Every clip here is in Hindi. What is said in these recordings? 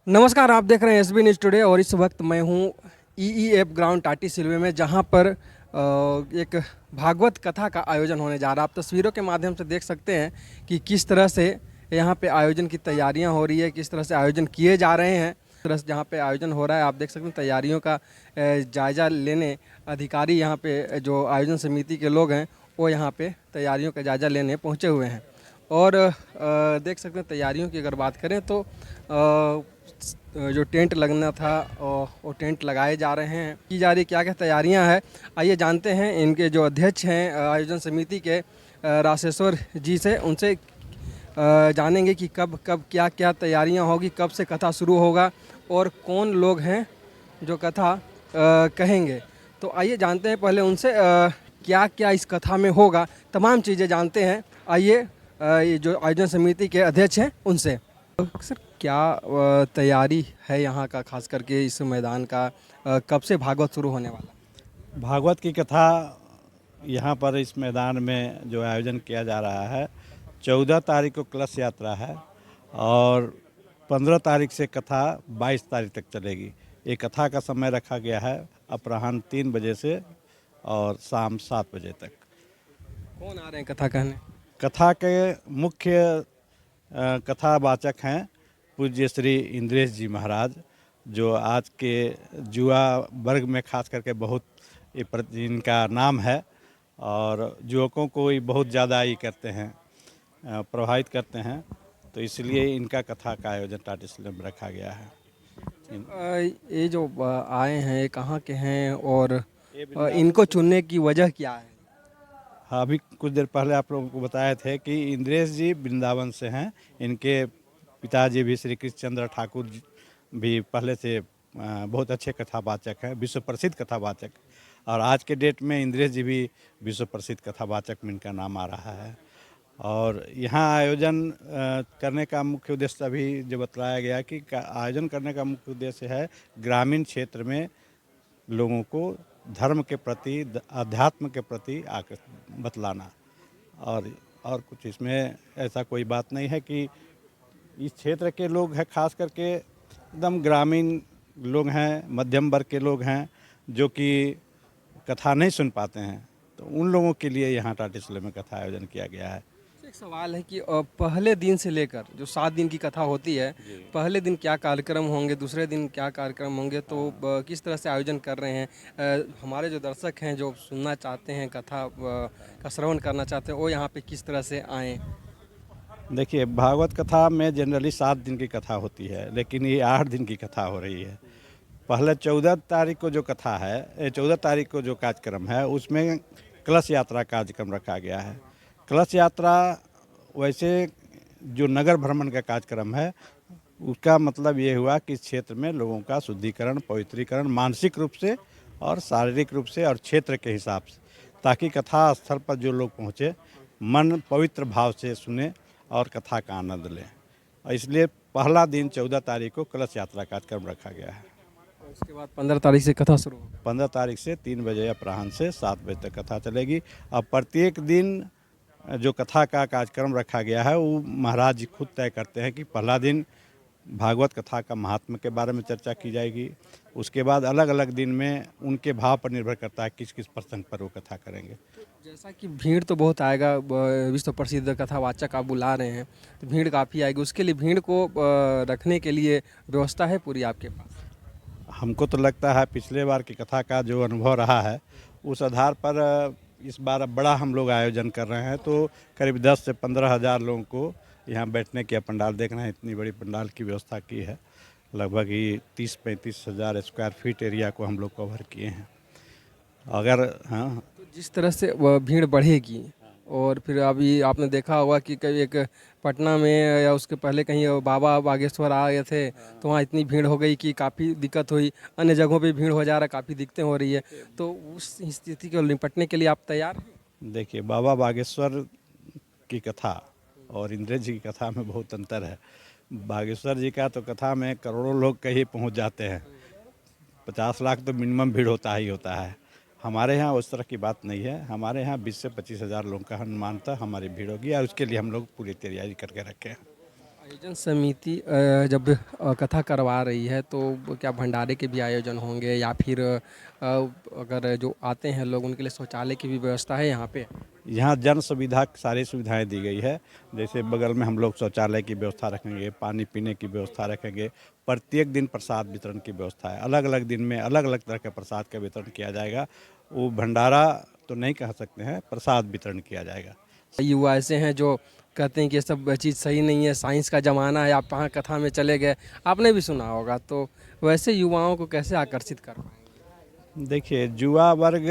नमस्कार, आप देख रहे हैं एसबी न्यूज़ टुडे और इस वक्त मैं हूँ ईईएफ ग्राउंड टाटी सिलवे में, जहाँ पर एक भागवत कथा का आयोजन होने जा रहा है। आप तस्वीरों के माध्यम से देख सकते हैं कि किस तरह से यहाँ पे आयोजन की तैयारियाँ हो रही है, किस तरह से आयोजन किए जा रहे हैं। इस तरह से जहाँ पे आयोजन हो रहा है, आप देख सकते हैं तैयारियों का जायज़ा लेने अधिकारी यहाँ पे जो आयोजन समिति के लोग हैं वो यहाँ पे तैयारियों का जायज़ा लेने पहुँचे हुए हैं। और देख सकते हैं तैयारियों की अगर बात करें तो जो टेंट लगना था वो टेंट लगाए जा रहे हैं, की जा रही क्या क्या तैयारियां हैं। आइए जानते हैं इनके जो अध्यक्ष हैं आयोजन समिति के राशेश्वर जी से, उनसे जानेंगे कि कब कब क्या क्या तैयारियां होगी, कब से कथा शुरू होगा और कौन लोग हैं जो कथा कहेंगे। तो आइए जानते हैं पहले उनसे क्या क्या इस कथा में होगा, तमाम चीज़ें जानते हैं। आइए ये जो आयोजन समिति के अध्यक्ष हैं उनसे। सर, क्या तैयारी है यहाँ का, खास करके इस मैदान का, कब से भागवत शुरू होने वाला? भागवत की कथा यहाँ पर इस मैदान में जो आयोजन किया जा रहा है, 14 तारीख को कलश यात्रा है और 15 तारीख से कथा 22 तारीख तक चलेगी। ये कथा का समय रखा गया है अपराह्न 3 बजे से और शाम 7 बजे तक। कौन आ रहे हैं कथा कहने? कथा के मुख्य कथावाचक हैं पूज्य श्री इंद्रेश जी महाराज, जो आज के युवा वर्ग में खास करके बहुत इनका नाम है और युवकों को ही बहुत ज़्यादा ही करते हैं, प्रभावित करते हैं। तो इसलिए इनका कथा का आयोजन टाटी सिलवे में रखा गया है। ये जो आए हैं ये कहाँ के हैं और इनको चुनने की वजह क्या है? हाँ, अभी कुछ देर पहले आप लोगों को बताए थे कि इंद्रेश जी वृंदावन से हैं। इनके पिताजी भी श्री कृष्णचंद्र ठाकुर भी पहले से बहुत अच्छे कथावाचक हैं, विश्व प्रसिद्ध कथावाचक। और आज के डेट में इंद्रेश जी भी विश्व प्रसिद्ध कथावाचक में इनका नाम आ रहा है। और यहाँ आयोजन करने का मुख्य उद्देश्य अभी जो बतलाया गया कि आयोजन करने का मुख्य उद्देश्य है ग्रामीण क्षेत्र में लोगों को धर्म के प्रति, अध्यात्म के प्रति बतलाना। और कुछ इसमें ऐसा कोई बात नहीं है कि इस क्षेत्र के लोग हैं, खास करके एकदम ग्रामीण लोग हैं, मध्यम वर्ग के लोग हैं जो कि कथा नहीं सुन पाते हैं, तो उन लोगों के लिए यहाँ टाटी सिलवे में कथा आयोजन किया गया है। एक सवाल है कि पहले दिन से लेकर जो 7 दिन की कथा होती है, पहले दिन क्या कार्यक्रम होंगे, दूसरे दिन क्या कार्यक्रम होंगे, तो किस तरह से आयोजन कर रहे हैं? हमारे जो दर्शक हैं जो सुनना चाहते हैं, कथा का श्रवण करना चाहते हैं, वो यहाँ पे किस तरह से आएँ? देखिए, भागवत कथा में जनरली 7 दिन की कथा होती है, लेकिन ये 8 दिन की कथा हो रही है। पहले 14 तारीख को जो कथा है, 14 तारीख को जो कार्यक्रम है, उसमें कलश यात्रा कार्यक्रम रखा गया है। कलश यात्रा वैसे जो नगर भ्रमण का कार्यक्रम है, उसका मतलब ये हुआ कि इस क्षेत्र में लोगों का शुद्धिकरण, पवित्रीकरण मानसिक रूप से और शारीरिक रूप से और क्षेत्र के हिसाब से, ताकि कथा स्थल पर जो लोग पहुँचे मन पवित्र भाव से सुने और कथा का आनंद लें। और इसलिए पहला दिन 14 तारीख को कलश यात्रा कार्यक्रम रखा गया है। उसके बाद 15 तारीख से कथा शुरू होगा। 15 तारीख से 3 बजे अपराह्न से 7 बजे तक कथा चलेगी। और प्रत्येक दिन जो कथा का कार्यक्रम रखा गया है वो महाराज जी खुद तय करते हैं कि पहला दिन भागवत कथा का महात्म्य के बारे में चर्चा की जाएगी। उसके बाद अलग अलग दिन में उनके भाव पर निर्भर करता है किस किस प्रसंग पर वो कथा करेंगे। जैसा कि भीड़ तो बहुत आएगा, विश्व प्रसिद्ध कथावाचक आप बुला रहे हैं, तो भीड़ काफ़ी आएगी। उसके लिए भीड़ को रखने के लिए व्यवस्था है पूरी आपके पास? हमको तो लगता है पिछले बार की कथा का जो अनुभव रहा है उस आधार पर इस बार बड़ा हम लोग आयोजन कर रहे हैं, तो करीब 10 से 15 हज़ार लोगों को यहाँ बैठने की पंडाल देख रहे हैं। इतनी बड़ी पंडाल की व्यवस्था की है, लगभग ही 30-35 हज़ार स्क्वायर फीट एरिया को हम लोग कवर किए हैं। अगर हाँ, तो जिस तरह से वह भीड़ बढ़ेगी, और फिर अभी आपने देखा होगा कि कभी एक पटना में या उसके पहले कहीं बाबा बागेश्वर आ गए थे, तो वहाँ इतनी भीड़ हो गई कि काफ़ी दिक्कत हुई। अन्य जगहों पे भीड़ हो जा रहा है, काफ़ी दिक्कतें हो रही है। तो उस स्थिति को निपटने के लिए आप तैयार हैं? देखिए, बाबा बागेश्वर की कथा और इंद्रेश जी की कथा में बहुत अंतर है। बागेश्वर जी का तो कथा में करोड़ों लोग कहीं पहुंच जाते हैं, 50 लाख तो मिनिमम भीड़ होता ही होता है। हमारे यहाँ उस तरह की बात नहीं है। हमारे यहाँ 20 से 25 हज़ार लोगों का अनुमानतः हमारी भीड़ होगी और उसके लिए हम लोग पूरी तैयारी करके रखे हैं। आयोजन समिति जब कथा करवा रही है तो क्या भंडारे के भी आयोजन होंगे या फिर अगर जो आते हैं लोग उनके लिए शौचालय की भी व्यवस्था है यहाँ पे? यहाँ जन सुविधा सारी सुविधाएं दी गई है। जैसे बगल में हम लोग शौचालय की व्यवस्था रखेंगे, पानी पीने की व्यवस्था रखेंगे, प्रत्येक दिन प्रसाद वितरण की व्यवस्था है। अलग अलग दिन में अलग अलग तरह के प्रसाद का वितरण किया जाएगा। वो भंडारा तो नहीं कह सकते हैं, प्रसाद वितरण किया जाएगा। युवा ऐसे हैं जो कहते हैं कि ये सब चीज़ सही नहीं है, साइंस का ज़माना है, आप वहाँ कथा में चले गए, आपने भी सुना होगा, तो वैसे युवाओं को कैसे आकर्षित कर पाएंगे? देखिए, युवा वर्ग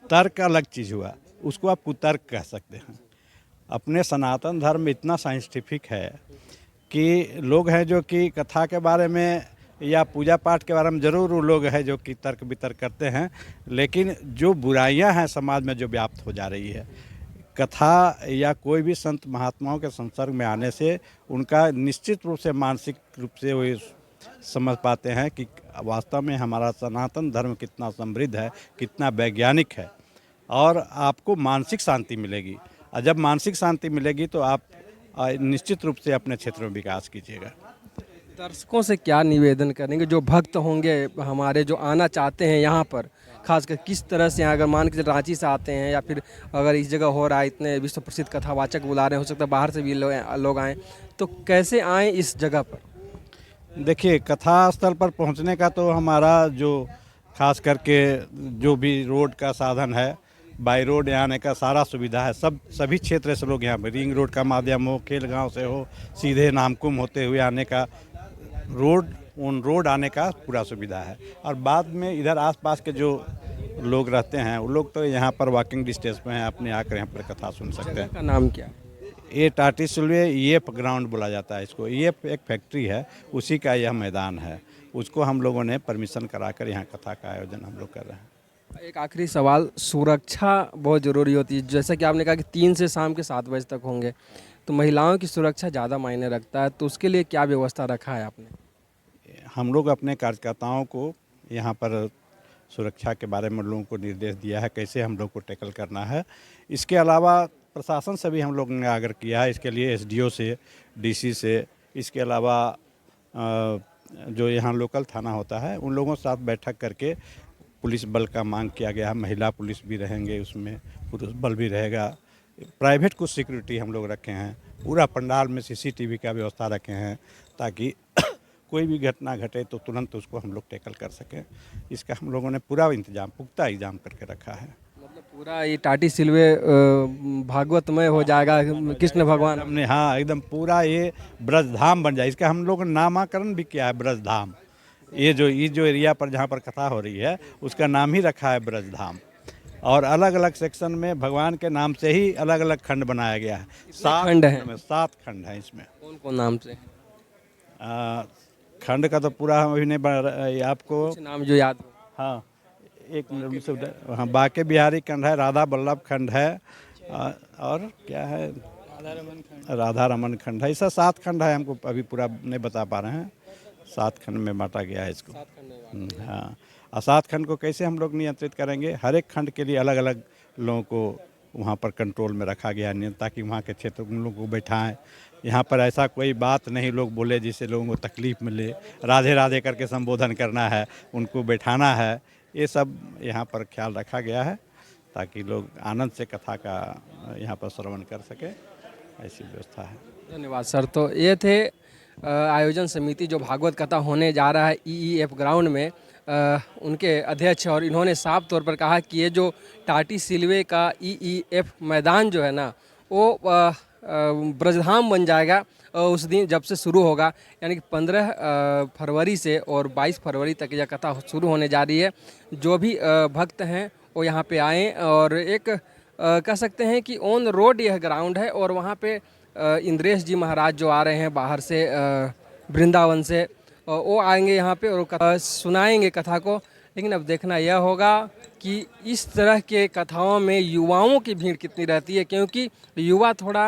तर्क अलग चीज़ हुआ, उसको आप कुतर्क कह सकते हैं। अपने सनातन धर्म में इतना साइंटिफिक है कि लोग हैं जो कि कथा के बारे में या पूजा पाठ के बारे में ज़रूर वो लोग हैं जो कि तर्क वितर्क करते हैं, लेकिन जो बुराइयां हैं समाज में जो व्याप्त हो जा रही है, कथा या कोई भी संत महात्माओं के संसर्ग में आने से उनका निश्चित रूप से मानसिक रूप से वो समझ पाते हैं कि वास्तव में हमारा सनातन धर्म कितना समृद्ध है, कितना वैज्ञानिक है, और आपको मानसिक शांति मिलेगी। और जब मानसिक शांति मिलेगी तो आप निश्चित रूप से अपने क्षेत्र में विकास कीजिएगा। दर्शकों से क्या निवेदन करेंगे जो भक्त होंगे हमारे, जो आना चाहते हैं यहाँ पर, खासकर किस तरह से यहाँ, अगर मान के चलिए रांची से आते हैं या फिर अगर इस जगह हो रहा है, इतने विश्व प्रसिद्ध कथावाचक बुला रहे हैं, हो सकता है बाहर से भी लोग आएँ, तो कैसे आएँ इस जगह पर? देखिए, कथा स्थल पर पहुंचने का तो हमारा जो खास करके जो भी रोड का साधन है, बाई रोड यहाँ आने का सारा सुविधा है। सभी क्षेत्र से लोग यहाँ पर, रिंग रोड का माध्यम हो, खेलगांव से हो, सीधे नामकुम होते हुए आने का रोड आने का पूरा सुविधा है। और बाद में इधर आसपास के जो लोग रहते हैं वो लोग तो यहाँ पर वॉकिंग डिस्टेंस में हैं, अपने आकर यहाँ पर कथा सुन सकते हैं। का नाम क्या है? ये टाटी सिल्वे ईएफ ग्राउंड बोला जाता है इसको। ईएफ एक फैक्ट्री है, उसी का यह मैदान है। उसको हम लोगों ने परमिशन कराकर यहाँ कथा का आयोजन हम लोग कर रहे हैं। एक आखिरी सवाल, सुरक्षा बहुत ज़रूरी होती है, जैसा कि आपने कहा कि 3 से शाम के 7 बजे तक होंगे, तो महिलाओं की सुरक्षा ज़्यादा मायने रखता है, तो उसके लिए क्या व्यवस्था रखा है आपने? हम लोग अपने कार्यकर्ताओं को यहाँ पर सुरक्षा के बारे में लोगों को निर्देश दिया है, कैसे हम लोग को टैकल करना है। इसके अलावा प्रशासन से भी हम लोग ने आग्रह किया है, इसके लिए एसडीओ से, डीसी से, इसके अलावा जो यहाँ लोकल थाना होता है उन लोगों के साथ बैठक करके पुलिस बल का मांग किया गया है। महिला पुलिस भी रहेंगे उसमें, पुरुष बल भी रहेगा। प्राइवेट कुछ सिक्योरिटी हम लोग रखे हैं। पूरा पंडाल में सीसीटीवी का व्यवस्था रखे हैं ताकि कोई भी घटना घटे तो तुरंत उसको हम लोग टैकल कर सकें। इसका हम लोगों ने पूरा इंतजाम, पुख्ता इंतजाम करके रखा है। मतलब पूरा ये टाटी सिल्वे भागवतमय हो जाएगा, कृष्ण भगवान। हमने, हाँ, एकदम पूरा ये ब्रजधाम बन जाए। इसका हम लोगों ने नामकरण भी किया है, ब्रजधाम। ये जो एरिया पर जहाँ पर कथा हो रही है उसका नाम ही रखा है ब्रजधाम। और अलग अलग सेक्शन में भगवान के नाम से ही अलग अलग खंड बनाया गया है। 7 खंड है? 7 खंड हैं इसमें। कौन कौन नाम से? खंड का तो पूरा हम अभी नहीं बना रहे, आपको कुछ नाम जो याद हो? हाँ, हाँ, बाके बिहारी खंड है, राधा वल्लभ खंड है, और क्या है, राधा रमन खंड है। ऐसा 7 खंड है, हमको अभी पूरा नहीं बता पा रहे हैं। 7 खंड में बांटा गया है इसको। हाँ, और 7 खंड को कैसे हम लोग नियंत्रित करेंगे, हर एक खंड के लिए अलग अलग लोगों को वहाँ पर कंट्रोल में रखा गया है, ताकि वहाँ के क्षेत्र उन लोगों को बैठाएं। यहाँ पर ऐसा कोई बात नहीं लोग बोले जिससे लोगों को तकलीफ मिले। राधे राधे करके संबोधन करना है, उनको बैठाना है, ये सब यहाँ पर ख्याल रखा गया है ताकि लोग आनंद से कथा का यहाँ पर श्रवण कर सके, ऐसी व्यवस्था है। धन्यवाद सर। तो ये थे आयोजन समिति जो भागवत कथा होने जा रहा है ईईएफ ग्राउंड में, उनके अध्यक्ष, और इन्होंने साफ तौर पर कहा कि ये जो टाटी सिल्वे का ईईएफ मैदान जो है ना, वो ब्रजधाम बन जाएगा उस दिन जब से शुरू होगा, यानी कि 15 फरवरी से और 22 फरवरी तक यह कथा शुरू होने जा रही है। जो भी भक्त हैं वो यहाँ पे आएँ, और एक कह सकते हैं कि ऑन रोड यह ग्राउंड है, और वहाँ पे इंद्रेश जी महाराज जो आ रहे हैं बाहर से वृंदावन से, वो आएंगे यहाँ पे और सुनाएंगे कथा को। लेकिन अब देखना यह होगा कि इस तरह के कथाओं में युवाओं की भीड़ कितनी रहती है, क्योंकि युवा थोड़ा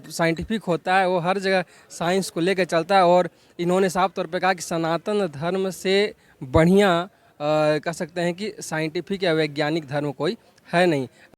साइंटिफिक होता है, वो हर जगह साइंस को लेकर चलता है, और इन्होंने साफ तौर पे कहा कि सनातन धर्म से बढ़िया कह सकते हैं कि साइंटिफिक या वैज्ञानिक धर्म कोई है नहीं।